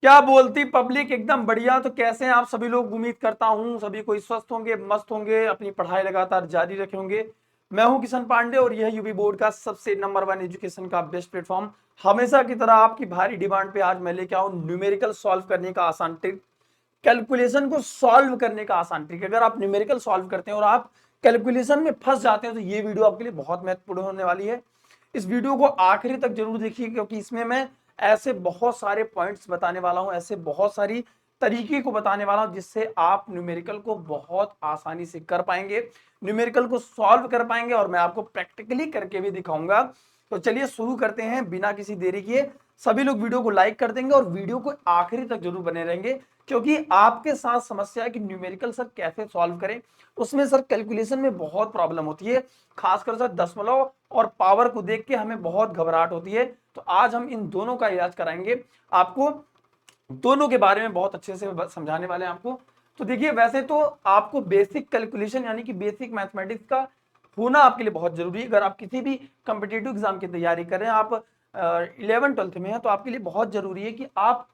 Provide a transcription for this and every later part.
क्या बोलती पब्लिक, एकदम बढ़िया। तो कैसे हैं आप सभी लोग? उम्मीद करता हूं सभी कोई स्वस्थ होंगे, मस्त होंगे, अपनी पढ़ाई लगातार जारी रखे होंगे। मैं हूं किशन पांडे और यह यूपी बोर्ड का सबसे नंबर वन एजुकेशन का बेस्ट प्लेटफॉर्म। हमेशा की तरह आपकी भारी डिमांड पे आज मैं लेके आऊं न्यूमेरिकल सॉल्व करने का आसान ट्रिक, कैलकुलेशन को सॉल्व करने का आसान ट्रिक। अगर आप न्यूमेरिकल सॉल्व करते हैं और आप कैलकुलेशन में फंस जाते हैं तो ये वीडियो आपके लिए बहुत महत्वपूर्ण होने वाली है। इस वीडियो को आखिरी तक जरूर देखिए, क्योंकि इसमें मैं ऐसे बहुत सारे पॉइंट्स बताने वाला हूं, ऐसे बहुत सारी तरीके को बताने वाला हूं जिससे आप न्यूमेरिकल को बहुत आसानी से कर पाएंगे, न्यूमेरिकल को सॉल्व कर पाएंगे, और मैं आपको प्रैक्टिकली करके भी दिखाऊंगा। तो चलिए शुरू करते हैं बिना किसी देरी किए। सभी लोग वीडियो को लाइक कर देंगे और वीडियो को आखिरी तक जरूर बने रहेंगे, क्योंकि आपके साथ समस्या है कि न्यूमेरिकल सर कैसे सॉल्व करें। उसमें सर कैलकुलेशन में बहुत प्रॉब्लम होती है, खासकर सर दशमलव और पावर को देख के हमें बहुत घबराहट होती है। तो आज हम इन दोनों का इलाज कराएंगे आपको, दोनों के बारे में बहुत अच्छे से समझाने वाले हैं आपको। तो देखिए, वैसे तो आपको बेसिक कैलकुलेशन यानी कि बेसिक मैथमेटिक्स का होना आपके लिए बहुत जरूरी है। अगर आप किसी भी कॉम्पिटिटिव एग्जाम की तैयारी कर रहे हैं, आप 11th-12th में हैं, तो आपके लिए बहुत जरूरी है कि आप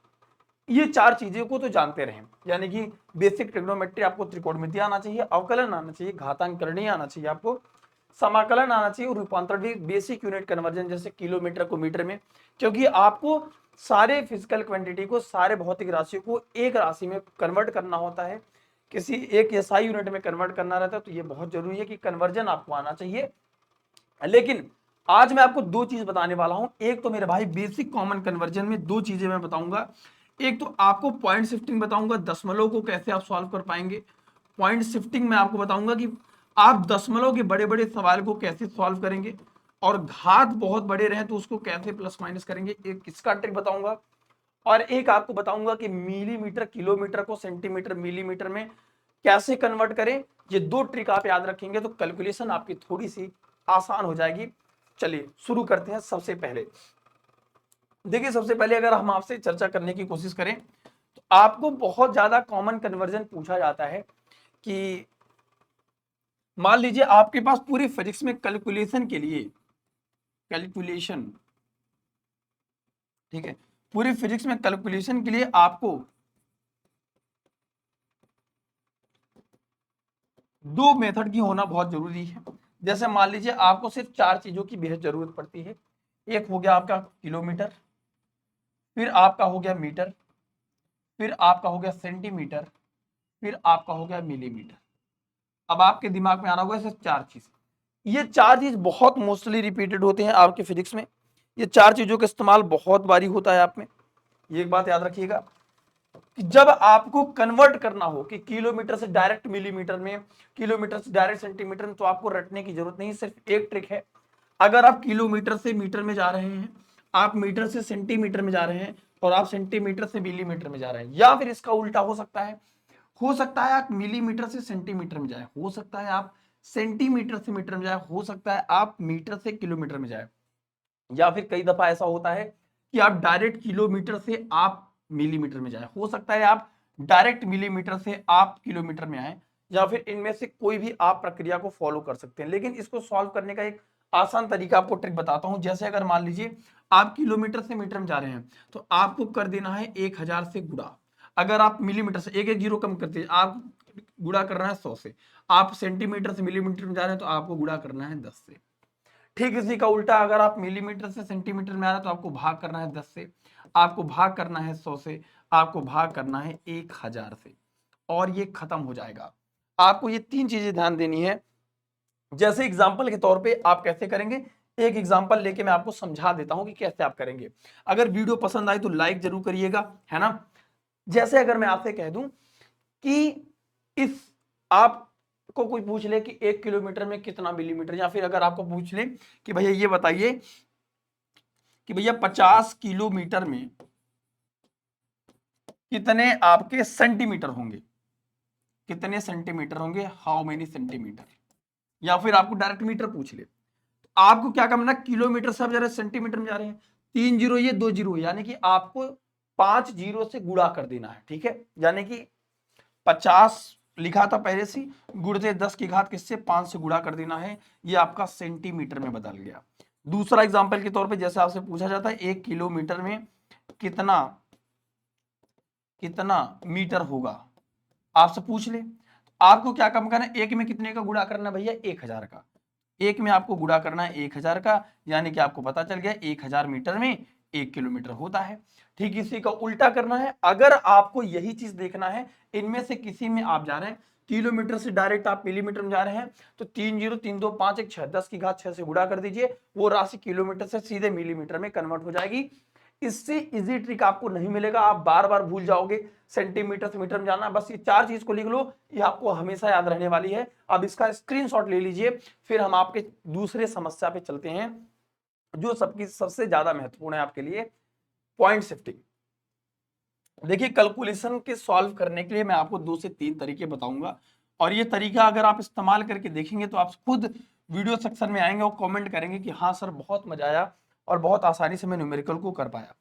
ये चार चीजों को तो जानते रहें। यानी कि बेसिक ट्रिग्नोमेट्री, आपको त्रिकोणमिति आना चाहिए, अवकलन आना चाहिए, घातांकरणीय आना चाहिए, आपको समाकलन आना चाहिए, और रूपांतरण भी, बेसिक यूनिट कन्वर्जन जैसे किलोमीटर को मीटर में। क्योंकि आपको सारे फिजिकल क्वांटिटी को, सारे भौतिक राशियों को एक राशि में कन्वर्ट करना होता है, किसी एक एसआई यूनिट में कन्वर्ट करना रहता है। तो ये बहुत जरूरी है कि कन्वर्जन आपको आना चाहिए। लेकिन आज मैं आपको दो चीज बताने वाला हूं। एक तो मेरे भाई बेसिक कॉमन कन्वर्जन में दो चीजें मैं बताऊंगा। एक तो आपको पॉइंट शिफ्टिंग बताऊंगा, दशमलव को कैसे आप सॉल्व कर पाएंगे। पॉइंट शिफ्टिंग में आपको बताऊंगा कि आप दशमलव के बड़े बड़े सवाल को कैसे सॉल्व करेंगे, और घात बहुत बड़े रहे तो उसको कैसे प्लस माइनस करेंगे, एक इसका ट्रिक बताऊंगा। और एक आपको बताऊंगा कि मिलीमीटर किलोमीटर को सेंटीमीटर मिलीमीटर में कैसे कन्वर्ट करें। ये दो ट्रिक आप याद रखेंगे तो कैलकुलेशन आपकी थोड़ी सी आसान हो जाएगी। चलिए शुरू करते हैं। सबसे पहले देखिए, सबसे पहले अगर हम आपसे चर्चा करने की कोशिश करें तो आपको बहुत ज्यादा कॉमन कन्वर्जन पूछा जाता है कि मान लीजिए आपके पास पूरी फिजिक्स में कैलकुलेशन के लिए, कैलकुलेशन, ठीक है, पूरी फिजिक्स में कैलकुलेशन के लिए आपको दो मेथड की होना बहुत जरूरी है। जैसे मान लीजिए आपको सिर्फ चार चीजों की बेहद जरूरत पड़ती है। एक हो गया आपका किलोमीटर, फिर आपका हो गया मीटर, फिर आपका हो गया सेंटीमीटर, फिर आपका हो गया मिलीमीटर। अब आपके दिमाग में आना होगा सिर्फ चार चीज। ये चार चीज बहुत मोस्टली रिपीटेड होते हैं आपके फिजिक्स में। ये चार चीजों का इस्तेमाल बहुत बारी होता है आप में। ये एक बात याद रखिएगा कि जब आपको कन्वर्ट करना हो कि किलोमीटर से डायरेक्ट मिलीमीटर में, किलोमीटर से डायरेक्ट सेंटीमीटर में, तो आपको रटने की जरूरत नहीं, सिर्फ एक ट्रिक है। अगर आप किलोमीटर से मीटर में जा रहे हैं, आप मीटर से सेंटीमीटर में जा रहे हैं, और आप सेंटीमीटर से मिलीमीटर में जा रहे हैं, या फिर इसका उल्टा हो सकता है, हो सकता है आप मिलीमीटर से सेंटीमीटर में जाए, हो सकता है आप सेंटीमीटर से मीटर में जाए, हो सकता है आप मीटर से किलोमीटर में जाए, या फिर कई दफा ऐसा होता है कि आप डायरेक्ट किलोमीटर से आप मिलीमीटर में जाए, हो सकता है आप डायरेक्ट मिलीमीटर से आप किलोमीटर में आए, या फिर इनमें से कोई भी आप प्रक्रिया को फॉलो कर सकते हैं। लेकिन इसको सॉल्व करने का एक आसान तरीका आपको ट्रिक बताता हूं। जैसे अगर मान लीजिए आप किलोमीटर से मीटर में जा रहे हैं तो आपको कर देना है 1000 से गुणा। अगर आप मिलीमीटर से एक एक जीरो कम करते हैं, आप गुणा करना है 100 से। आप सेंटीमीटर से मिलीमीटर में जा रहे हैं तो आपको गुणा करना है 10 से। ठीक इसी का उल्टा, अगर आप मिलीमीटर से सेंटीमीटर में आ रहे हैं तो आपको भाग करना है 10 से, आपको भाग करना है 100 से, आपको भाग करना है 1000 से, और ये खत्म हो जाएगा। आपको ये तीन चीजें ध्यान देनी है। जैसे एग्जाम्पल के तौर पे आप कैसे करेंगे, एक एग्जाम्पल लेके मैं आपको समझा देता हूं कि कैसे आप करेंगे। अगर वीडियो पसंद आई तो लाइक जरूर करिएगा, है ना। जैसे अगर मैं आपसे कह दूं कि इस आपको कोई पूछ ले कि 1 किलोमीटर में कितना मिलीमीटर, या फिर अगर आपको पूछ ले कि भैया ये बताइए कि भैया 50 किलोमीटर में कितने आपके सेंटीमीटर होंगे, कितने सेंटीमीटर होंगे, हाउ मेनी सेंटीमीटर, या फिर आपको डायरेक्ट मीटर पूछ ले, तो आपको क्या करना, किलोमीटर से आप जा रहे हैं सेंटीमीटर में जा रहे हैं, 3 जीरो ये 2 जीरो, यानी कि आपको 5 जीरो से गुणा कर देना है। ठीक है, यानी कि 50 लिखा था पहले से, गुणते 10 की घात किससे, 5 से गुणा कर देना है। ये आपका सेंटीमीटर में बदल गया। दूसरा एग्जांपल के तौर पे जैसे आपसे पूछा जाता है 1 किलोमीटर में कितना कितना मीटर होगा, आपसे पूछ ले। आपको क्या कम करना है, एक में कितने का गुणा करना है भैया, 1000 का। एक में आपको गुणा करना है 1000 का, यानी कि आपको पता चल गया 1000 मीटर में 1 किलोमीटर होता है। ठीक इसी का उल्टा करना है। अगर आपको यही चीज देखना है, इनमें से किसी में आप जा रहे हैं किलोमीटर से डायरेक्ट आप मिलीमीटर में जा रहे हैं, तो 3 0 3 2 5 1 6 10 की घात 6 से गुणा कर दीजिए, वो राशि किलोमीटर से सीधे मिलीमीटर में कन्वर्ट हो जाएगी। इससे इजी ट्रिक आपको नहीं मिलेगा, आप बार बार भूल जाओगे सेंटीमीटर से मीटर में जाना। बस ये 4 चीज को लिख लो, ये आपको हमेशा याद रहने वाली है। अब इसका स्क्रीनशॉट ले लीजिए, फिर हम आपके दूसरे समस्या पे चलते हैं जो सबकी सबसे ज्यादा महत्वपूर्ण है आपके लिए, पॉइंट शिफ्टिंग। देखिए कैलकुलेशन के सॉल्व करने के लिए मैं आपको 2 से 3 तरीके बताऊंगा, और ये तरीका अगर आप इस्तेमाल करके देखेंगे तो आप खुद वीडियो सेक्शन में आएंगे और कमेंट करेंगे कि हाँ सर बहुत मजा आया और बहुत आसानी से मैं न्यूमेरिकल को कर पाया।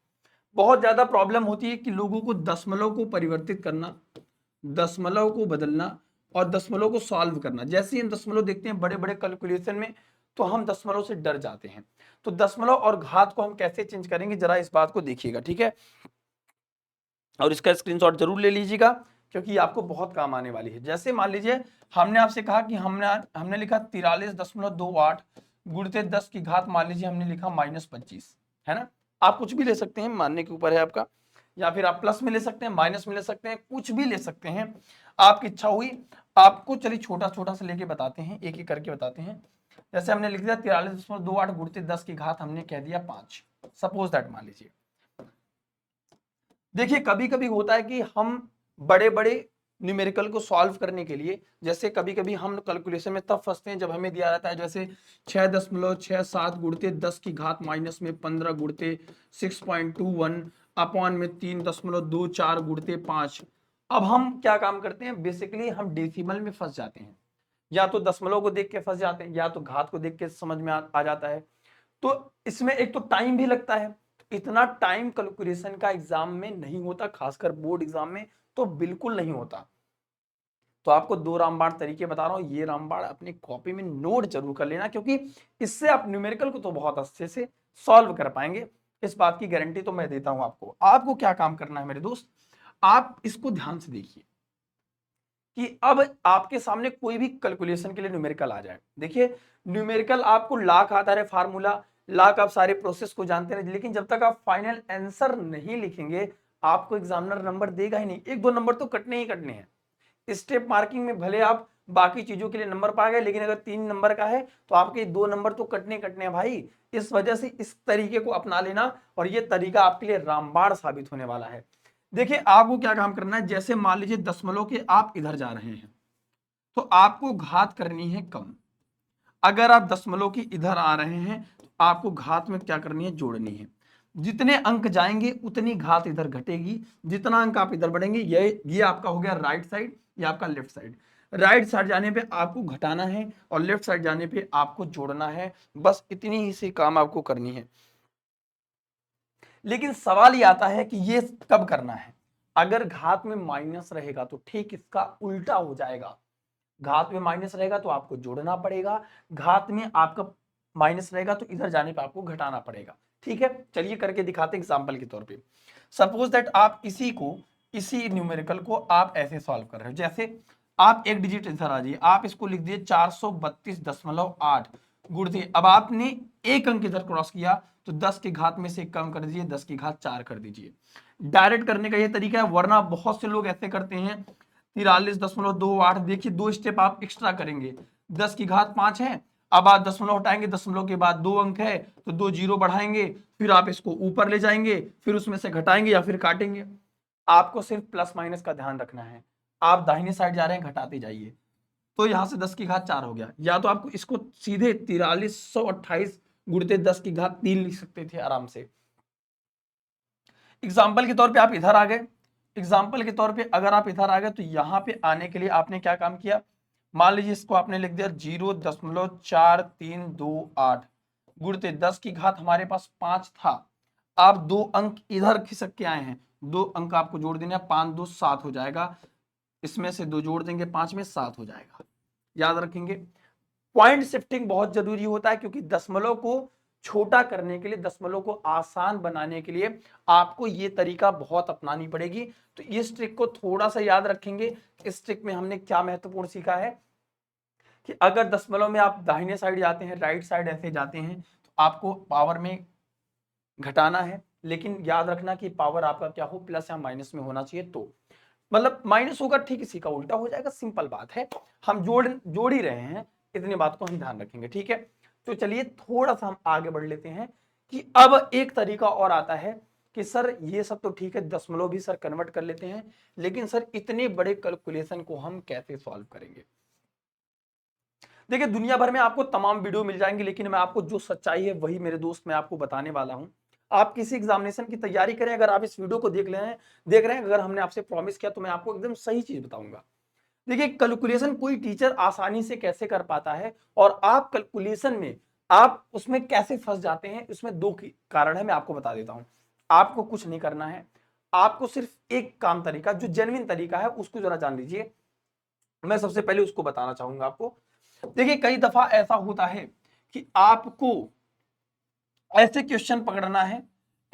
बहुत ज्यादा प्रॉब्लम होती है कि लोगों को दशमलव को परिवर्तित करना, दशमलव को बदलना और दशमलव को सॉल्व करना। जैसे ही हम दशमलव देखते हैं बड़े बड़े कैलकुलेशन में तो हम दशमलव से डर जाते हैं। तो दशमलव और घात को हम कैसे चेंज करेंगे जरा इस बात को देखिएगा, ठीक है। और इसका स्क्रीनशॉट जरूर ले लीजिएगा क्योंकि ये आपको बहुत काम आने वाली है। जैसे मान लीजिए हमने आपसे कहा कि हमने लिखा 43.28 गुणित 10 की घात, मान लीजिए हमने लिखा -25, है ना। आप कुछ भी ले सकते हैं, मानने के ऊपर है आपका, या फिर आप प्लस में ले सकते हैं, माइनस में ले सकते हैं, कुछ भी ले सकते हैं, आपकी इच्छा हुई। आपको चलिए छोटा छोटा सा लेके बताते हैं, एक एक करके बताते हैं। जैसे हमने लिख दिया 43.28 गुणित 10 की घात हमने कह दिया 5, सपोज दैट मान लीजिए। देखिए कभी कभी होता है कि हम बड़े बड़े न्यूमेरिकल को सॉल्व करने के लिए, जैसे कभी कभी हम कैलकुलेशन में तब फंसते हैं जब हमें दिया जाता है जैसे 6.67 गुणित 10 की घात माइनस में 15 गुणित 6.21 अपॉन में 3.24 गुणित 5। अब हम क्या काम करते हैं, बेसिकली हम डेसिमल में फंस जाते हैं, या तो दशमलव को देख के फंस जाते हैं या तो घात को देख के समझ में आ जाता है। तो इसमें एक तो टाइम भी लगता है, इतना टाइम कैलकुलेशन का एग्जाम में नहीं होता, खासकर बोर्ड एग्जाम में तो बिल्कुल नहीं होता। तो आपको 2 रामबाण तरीके बता रहा हूं, ये रामबाण अपनी कॉपी में नोट जरूर कर लेना क्योंकि इससे आप न्यूमेरिकल को तो बहुत अच्छे से सॉल्व कर पाएंगे, इस बात की गारंटी तो मैं देता हूं आपको। आपको क्या काम करना है मेरे दोस्त, आप इसको ध्यान से देखिए कि अब आपके सामने कोई भी कैलकुलेशन के लिए न्यूमेरिकल आ जाए। देखिए न्यूमेरिकल आपको लाख आता है फॉर्मूला, लाख आप सारे प्रोसेस को जानते हैं, लेकिन जब तक आप फाइनल आंसर नहीं लिखेंगे आपको एग्जामिनर नंबर देगा ही नहीं। 1-2 नंबर तो कटने ही कटने हैं। स्टेप मार्किंग में भले आप बाकी चीजों के लिए नंबर पा गए, लेकिन अगर 3 नंबर का है तो आपके 2 नंबर तो कटने कटने हैं भाई। इस वजह से इस तरीके को अपना लेना, और ये तरीका आपके लिए रामबाण साबित होने वाला है। देखिए आपको क्या काम करना है, जैसे मान लीजिए दशमलव के आप इधर जा रहे हैं तो आपको घात करनी है कम। अगर आप दशमलव की इधर आ रहे हैं तो आपको घात में क्या करनी है, जोड़नी है। जितने अंक जाएंगे उतनी घात इधर घटेगी, जितना अंक आप इधर बढ़ेंगे, ये आपका हो गया राइट साइड, ये आपका लेफ्ट साइड। राइट साइड जाने पे आपको घटाना है और लेफ्ट साइड जाने पे आपको जोड़ना है, बस इतनी ही सी काम आपको करनी है। लेकिन सवाल ये आता है कि ये कब करना है, अगर घात में माइनस रहेगा तो ठीक इसका उल्टा हो जाएगा। घात में माइनस रहेगा तो आपको जोड़ना पड़ेगा, घात में आपका माइनस रहेगा तो इधर जाने पे आपको घटाना पड़ेगा। ठीक है, चलिए करके दिखाते हैं एग्जांपल के तौर पे। सपोज दैट आप इसी न्यूमेरिकल को आप ऐसे सॉल्व कर रहे हो, जैसे आप एक डिजिट इधर आ जाइए, आप इसको लिख दिए 432.8 गुणित, अब आपने एक अंक इधर क्रॉस किया तो 10 की घात में से कम कर दीजिए, 10 की घात 4 कर दीजिए। डायरेक्ट करने का ये तरीका है, वरना बहुत से लोग ऐसे करते हैं 43.28। देखिए 2 स्टेप आप एक्स्ट्रा करेंगे, 10 की घात 5 है, अब आप दशमलव हटाएंगे, दशमलव के बाद 2 अंक है तो 2 जीरो बढ़ाएंगे, फिर आप इसको ऊपर ले जाएंगे, फिर उसमें से घटाएंगे या फिर काटेंगे। आपको सिर्फ प्लस माइनस का ध्यान रखना है, आप दाहिने साइड जा रहे हैं घटाते जाइए। तो यहां से 10 की घात 4 हो गया, या तो आपको इसको सीधे 4328 गुणित 10 की घात 3 लिख सकते थे आराम से। एग्जाम्पल के तौर पे आप इधर आ गए, एग्जाम्पल के तौर पे अगर आप इधर आ गए तो यहां पे आने के लिए आपने क्या काम किया, मान लीजिए इसको आपने लिख दिया 0.4328 गुणित 10 की घात हमारे पास 5 था, आप 2 अंक इधर खिसक के आए हैं, 2 अंक आपको जोड़ देना है, 5 2 7 हो जाएगा, इसमें से 2 जोड़ देंगे 5 में 7 हो जाएगा। याद रखेंगे पॉइंट शिफ्टिंग बहुत जरूरी होता है, क्योंकि दशमलव को छोटा करने के लिए, दशमलव को आसान बनाने के लिए आपको ये तरीका बहुत अपनानी पड़ेगी। तो इस ट्रिक को थोड़ा सा याद रखेंगे। इस ट्रिक में हमने क्या महत्वपूर्ण सीखा है कि अगर दशमलव में आप दाहिने साइड जाते हैं, राइट साइड ऐसे जाते हैं, तो आपको पावर में घटाना है, लेकिन याद रखना कि पावर आपका क्या हो, प्लस या माइनस में होना चाहिए। तो मतलब माइनस होगा ठीक, इसी का उल्टा हो जाएगा, सिंपल बात है। हम जोड़ ही रहे हैं, इतनी बात को हम ध्यान रखेंगे, ठीक है। तो चलिए थोड़ा सा हम आगे बढ़ लेते हैं कि अब एक तरीका और आता है कि सर ये सब तो ठीक है, दशमलव भी सर कन्वर्ट कर लेते हैं, लेकिन सर इतने बड़े कैलकुलेशन को हम कैसे सॉल्व करेंगे। देखिए दुनिया भर में आपको तमाम वीडियो मिल जाएंगे, लेकिन मैं आपको जो सच्चाई है वही मेरे दोस्त मैं आपको बताने वाला हूं। आप किसी एग्जामिनेशन की तैयारी करें, अगर आप इस वीडियो को देख रहे हैं, अगर हमने आपसे प्रॉमिस किया तो मैं आपको एकदम सही चीज बताऊंगा। देखिए कैलकुलेशन कोई टीचर आसानी से कैसे कर पाता है, और आप कैलकुलेशन में आप उसमें कैसे फंस जाते हैं, उसमें दो कारण है, मैं आपको बता देता हूं। आपको कुछ नहीं करना है, आपको सिर्फ एक काम तरीका, जो जेन्युइन तरीका है उसको जरा जान लीजिए। मैं सबसे पहले उसको बताना चाहूंगा आपको। देखिए कई दफा ऐसा होता है कि आपको ऐसे क्वेश्चन पकड़ना है,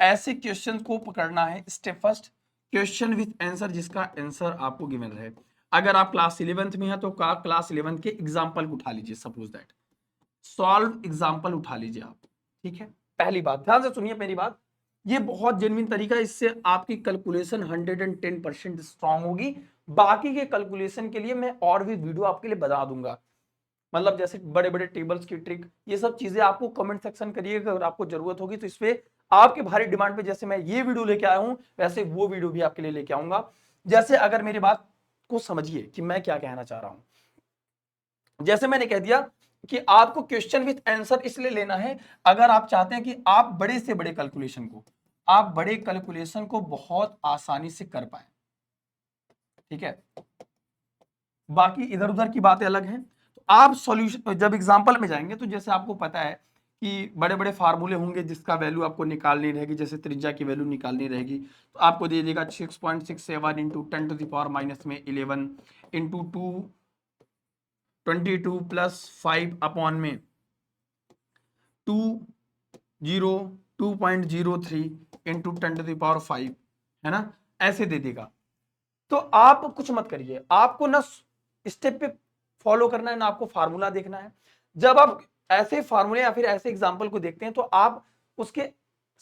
ऐसे क्वेश्चन को पकड़ना है, step first question with answer, जिसका आंसर आपको गिवन रहे। अगर आप क्लास 11th में है तो क्लास 11th के एग्जाम्पल उठा लीजिए, सपोज दैट सॉल्व एग्जाम्पल उठा लीजिए आप, ठीक है। पहली बात ध्यान से सुनिए मेरी बात, ये बहुत जेन्युइन तरीका, इससे आपकी कैलकुलेशन 110% स्ट्रांग होगी। बाकी के कैलकुलेशन के लिए मैं और भी वीडियो आपके लिए बता दूंगा, मतलब जैसे बड़े बड़े टेबल्स की ट्रिक, ये सब चीजें आपको कमेंट सेक्शन करिएगा, अगर आपको जरूरत होगी तो इस पे आपके भारी डिमांड पे जैसे मैं ये वीडियो लेके आया हूं, वैसे वो वीडियो भी आपके लिए लेके आऊंगा। जैसे अगर मेरी बात को समझिए कि मैं क्या कहना चाह रहा हूं, जैसे मैंने कह दिया कि आपको क्वेश्चन विथ आंसर इसलिए लेना है अगर आप चाहते हैं कि आप बड़े से बड़े कैलकुलेशन को बहुत आसानी से कर पाए, ठीक है। बाकी इधर उधर की बातें अलग हैं। तो आप सॉल्यूशन जब एग्जांपल में जाएंगे तो जैसे आपको पता है कि बड़े बड़े फार्मूले होंगे जिसका वैल्यू आपको निकालनी रहेगी, जैसे त्रिज्या की वैल्यू निकालनी रहेगी, तो आपको दे देगा 6.67 into 10 to the power minus में 11 इंटू 222 प्लस 5 अपॉन में 203 इंटू 10 टू द पावर 5, है ना, ऐसे दे देगा। तो आप कुछ मत करिए, आपको ना स्टेप पे फॉलो करना है, ना आपको फार्मूला देखना है। जब आप ऐसे फार्मूले या फिर ऐसे एग्जांपल को देखते हैं तो आप उसके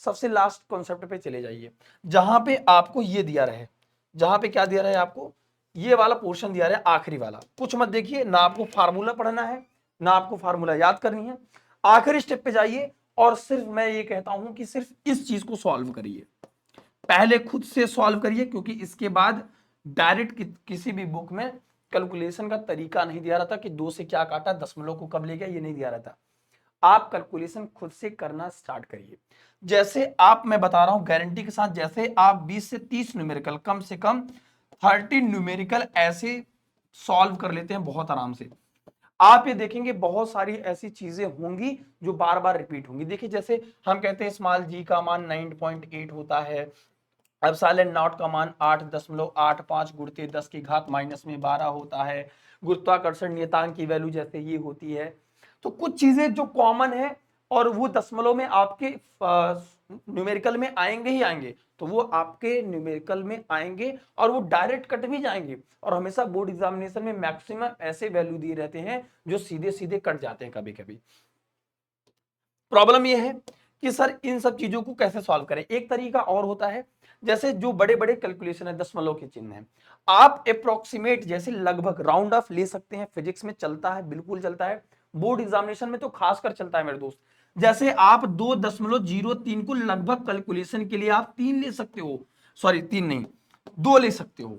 सबसे लास्ट कॉन्सेप्ट पे चले जाइए, जहां पे आपको ये दिया रहे, जहां पे क्या दिया रहे आपको, ये वाला पोर्शन दिया रहे आखिरी वाला। कुछ मत देखिए, ना आपको फार्मूला पढ़ना है, ना आपको फार्मूला याद करनी है। आखिरी स्टेप पे जाइए और सिर्फ मैं ये कहता हूं कि सिर्फ इस चीज को सॉल्व करिए, पहले खुद से सॉल्व करिए, क्योंकि इसके बाद डायरेक्ट किसी भी बुक में कैलकुलेशन का तरीका नहीं दिया रहता कि 2 से क्या काटा, दशमलव को कब ले गया, ये नहीं दिया रहता। आप कैलकुलेशन खुद से करना स्टार्ट करिए। जैसे आप, मैं बता रहा हूं गारंटी के साथ, जैसे आप 20 से 30 न्यूमेरिकल, कम से कम 30 न्यूमेरिकल ऐसे सॉल्व कर लेते हैं बहुत आराम से, आप ये देखेंगे बहुत सारी ऐसी चीजें होंगी जो बार बार रिपीट होंगी। देखिए जैसे हम कहते हैं स्मॉल जी का मान 9.8 होता है, अब साइलेंट नॉट का मान 8.85 गुणित 10 की घात माइनस में 12 होता है, गुरुत्वाकर्षण नियतांक की वैल्यू जैसे ये होती है। तो कुछ चीजें जो कॉमन है और वो दशमलव में आपके न्यूमेरिकल में आएंगे ही आएंगे, तो वो आपके न्यूमेरिकल में आएंगे और वो डायरेक्ट कट भी जाएंगे। और हमेशा बोर्ड एग्जामिनेशन में मैक्सिमम ऐसे वैल्यू दिए रहते हैं जो सीधे सीधे कट जाते हैं कभी कभी। प्रॉब्लम ये है कि सर इन सब चीजों को कैसे सॉल्व करें। एक तरीका और होता है, जैसे जो बड़े बड़े कैलकुलेशन है, दशमलव के चिन्ह है, आप अप्रोक्सीमेट जैसे लगभग राउंड ऑफ ले सकते हैं। फिजिक्स में चलता है, बिल्कुल चलता है, बोर्ड एग्जामिनेशन में तो खासकर चलता है मेरे दोस्त। जैसे आप 2.03 को लगभग कैलकुलेशन के लिए आप 3 ले सकते हो, सॉरी 3 नहीं, 2 ले सकते हो।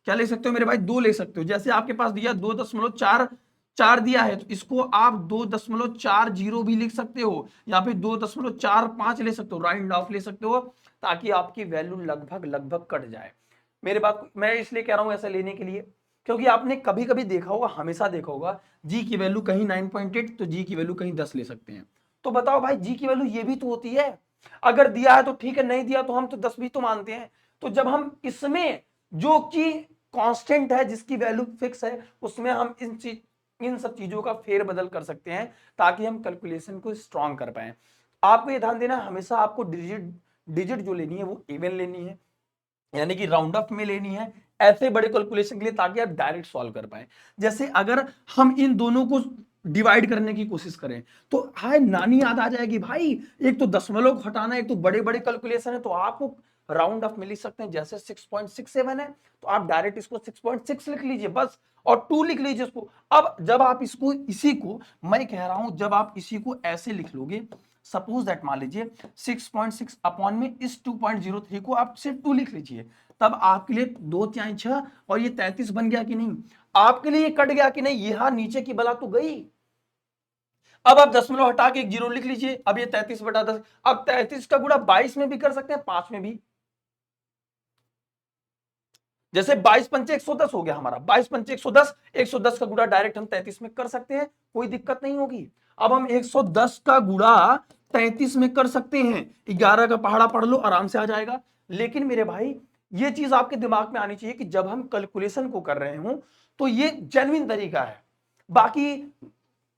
क्या ले सकते हो मेरे भाई, 2 ले सकते हो। जैसे आपके पास दिया 2.4 दिया है, तो इसको आप 2.40 भी लिख सकते हो, या फिर 2.45 ले सकते हो, राउंड ऑफ ले सकते हो, ताकि आपकी वैल्यू लगभग लगभग कट जाए। मेरे बात मैं इसलिए कह रहा हूं ऐसा लेने के लिए, क्योंकि आपने कभी कभी देखा होगा, हमेशा देखा होगा, जी की वैल्यू कहीं 9.8 तो जी की वैल्यू कहीं 10 ले सकते हैं। तो बताओ भाई, जी की वैल्यू ये भी तो होती है, अगर दिया है तो ठीक है, नहीं दिया तो हम तो 10 भी तो मानते हैं। तो जब हम इसमें जो कि कांस्टेंट है, जिसकी वैल्यू फिक्स है, उसमें हम इन सब चीजों का फेरबदल कर सकते हैं ताकि हम कैलकुलेशन को स्ट्रांग कर पाए। आपको ये ध्यान देना है, हमेशा आपको डिजिट डिजिट जो लेनी है वो इवन लेनी है, यानी कि राउंड अप में लेनी है ऐसे बड़े कैलकुलेशन के लिए, ताकि आप डायरेक्ट सॉल्व कर पाए। जैसे अगर हम इन दोनों को डिवाइड करने की कोशिश करें तो हाय नानी याद आ जाएगी भाई, एक तो दशमलव को हटाना, एक तो बड़े बड़े कैलकुलेशन है, तो आपको राउंड ऑफ में लिख सकते हैं। जैसे 6.67 है तो आप डायरेक्ट इसको 6.6 लिख लीजिए बस, और 2 लिख लीजिए इसको। अब जब आप इसको इसी को, मैं कह रहा हूं जब आप इसी को ऐसे लिख लोगे, सपोज दैट मान लीजिए 6.6 अपॉन में इस 2.03 को आप सिर्फ 2 लिख लीजिए, तब आपके लिए 2 तिहाई 6 और ये 33 बन गया कि नहीं, आपके लिए ये कट गया कि नहीं, यहां नीचे की बला तो गई। अब आप दशमलव हटा के एक जीरो लिख लीजिए, अब ये 33/10, अब 33 का गुणा 22 में भी कर सकते हैं, 5 में भी। जैसे 22 पंचे 110 हो गया हमारा, 22 पंचे 110, 110 का गुणा डायरेक्ट हम 33 में कर सकते हैं, कोई दिक्कत नहीं होगी। अब हम 110 का गुणा 33 में कर सकते हैं, 11 का पहाड़ा पढ़ लो आराम से आ जाएगा। लेकिन मेरे भाई ये चीज आपके दिमाग में आनी चाहिए कि जब हम कैलकुलेशन को कर रहे हो तो ये जेन्युइन तरीका है। बाकी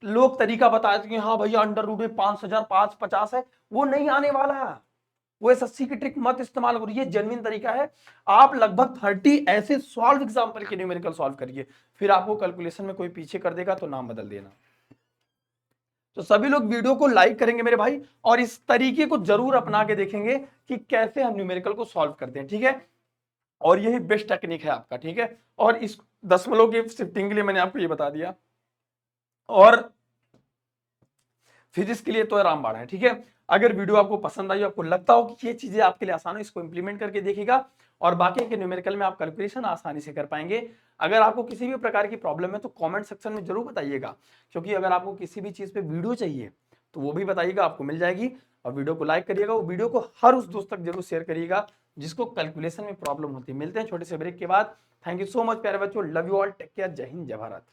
लोग तरीका बताए थे कि हाँ भैया अंडर रूट में 5,550 है, वो नहीं आने वाला, वो एसएससी की ट्रिक मत इस्तेमाल करो, ये जेन्युइन तरीका है। आप लगभग 30 ऐसे सॉल्व एग्जांपल के न्यूमेरिकल सॉल्व करिए, फिर आपको कैलकुलेशन में कोई पीछे कर देगा तो नाम बदल देना। तो सभी लोग वीडियो को लाइक करेंगे मेरे भाई, और इस तरीके को जरूर अपना के देखेंगे कि कैसे हम न्यूमेरिकल को सॉल्व करते हैं, ठीक है। और यही बेस्ट टेक्निक है आपका, ठीक है। और इस दशमलव की शिफ्टिंग के लिए मैंने आपको ये बता दिया, और फिजिक्स के लिए तो रामबाण है, ठीक है। अगर वीडियो आपको पसंद आई, आपको लगता हो कि ये चीजें आपके लिए आसान है, इसको इंप्लीमेंट करके देखिएगा, और बाकी के न्यूमेरिकल में आप कैलकुलेशन आसानी से कर पाएंगे। अगर आपको किसी भी प्रकार की प्रॉब्लम है तो कमेंट सेक्शन में जरूर बताइएगा, क्योंकि अगर आपको किसी भी चीज पे वीडियो चाहिए तो वो भी बताइएगा, आपको मिल जाएगी। और वीडियो को लाइक करिएगा, वो वीडियो को हर उस दोस्त तक जरूर शेयर करिएगा जिसको कैलकुलेशन में प्रॉब्लम होती है। मिलते हैं छोटे से ब्रेक के बाद। थैंक यू सो मच प्यारे बच्चों, love you all, take care, जय हिंद जय भारत।